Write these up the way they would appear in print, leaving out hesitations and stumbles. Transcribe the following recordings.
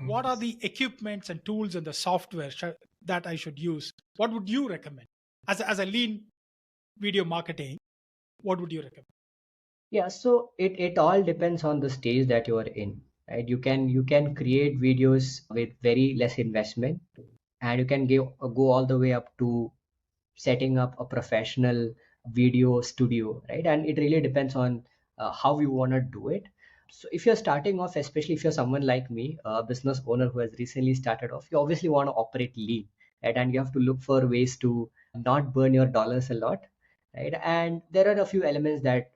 what are the equipments and tools and the software that I should use? What would you recommend as a lean video marketing? What would you recommend? Yeah, so it all depends on the stage that you are in, right? You can create videos with very less investment, and you can go all the way up to setting up a professional video studio, right? And it really depends on how you want to do it. So if you're starting off, especially if you're someone like me, a business owner who has recently started off, you obviously want to operate lean, right? And you have to look for ways to not burn your dollars a lot, right? And there are a few elements that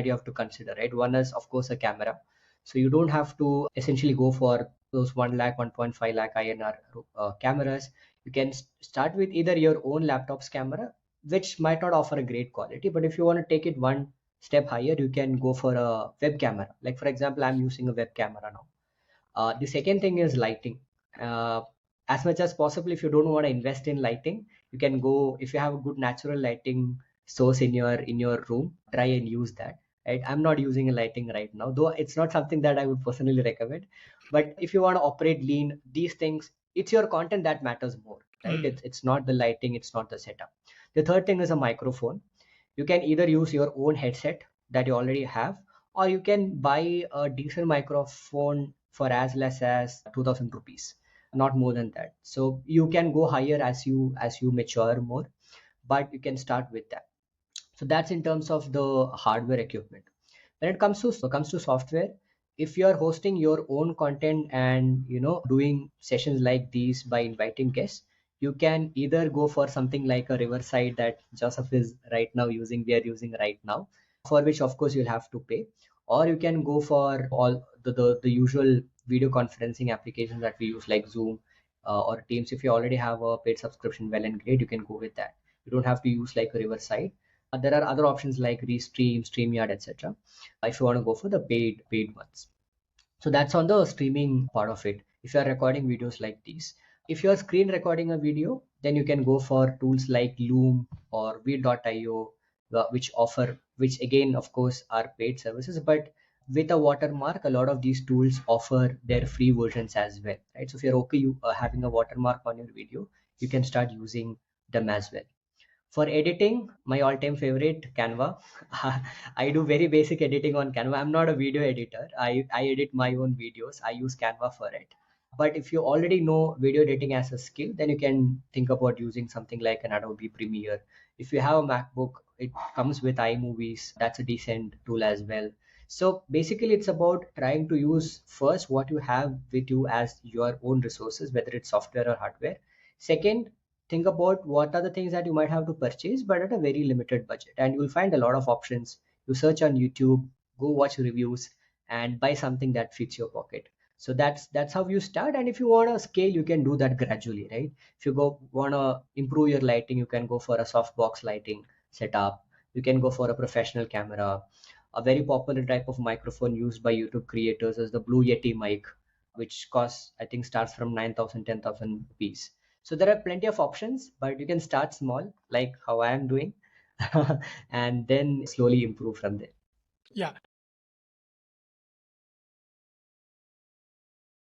you have to consider, right? One is of course a camera. So you don't have to essentially go for those 1 lakh 1.5 lakh INR cameras. You can start with either your own laptop's camera, which might not offer a great quality, but if you want to take it one step higher, you can go for a web camera. Like for example, I'm using a web camera now. The second thing is lighting. uh, as much as possible, if you don't want to invest in lighting, you can go, if you have a good natural lighting source in your room, try and use that, right? I'm not using a lighting right now, though it's not something that I would personally recommend. But if you want to operate lean, these things, it's your content that matters more, right? Hmm. It's not the lighting, it's not the setup. The third thing is a microphone. You can either use your own headset that you already have, or you can buy a decent microphone for as less as 2000 rupees, not more than that. So you can go higher as you mature more, but you can start with that. So that's in terms of the hardware equipment. When it comes to software, if you are hosting your own content and doing sessions like these by inviting guests, you can either go for something like a Riverside that Joseph is right now using, we are using right now, for which of course you'll have to pay, or you can go for all the usual video conferencing applications that we use like Zoom or Teams. If you already have a paid subscription, well and great, you can go with that. You don't have to use like a Riverside. There are other options like Restream, StreamYard, etc. If you want to go for the paid ones. So that's on the streaming part of it. If you are recording videos like these, if you are screen recording a video, then you can go for tools like Loom or Vid.io, which again, of course, are paid services, but with a watermark, a lot of these tools offer their free versions as well, right? So if you're okay having a watermark on your video, you can start using them as well. For editing, my all-time favorite, Canva. I do very basic editing on Canva. I'm not a video editor. I edit my own videos. I use Canva for it. But if you already know video editing as a skill, then you can think about using something like an Adobe Premiere. If you have a MacBook, it comes with iMovies. That's a decent tool as well. So basically, it's about trying to use first what you have with you as your own resources, whether it's software or hardware. Second, think about what are the things that you might have to purchase but at a very limited budget, and you'll find a lot of options. You search on YouTube, go watch reviews, and buy something that fits your pocket. So that's how you start, and if you want to scale, you can do that gradually, right? If you go want to improve your lighting, you can go for a softbox lighting setup. You can go for a professional camera. A very popular type of microphone used by YouTube creators is the Blue Yeti mic, which costs, I think, starts from 9,000, 10,000 rupees. So there are plenty of options, but you can start small, like how I am doing, and then slowly improve from there. Yeah.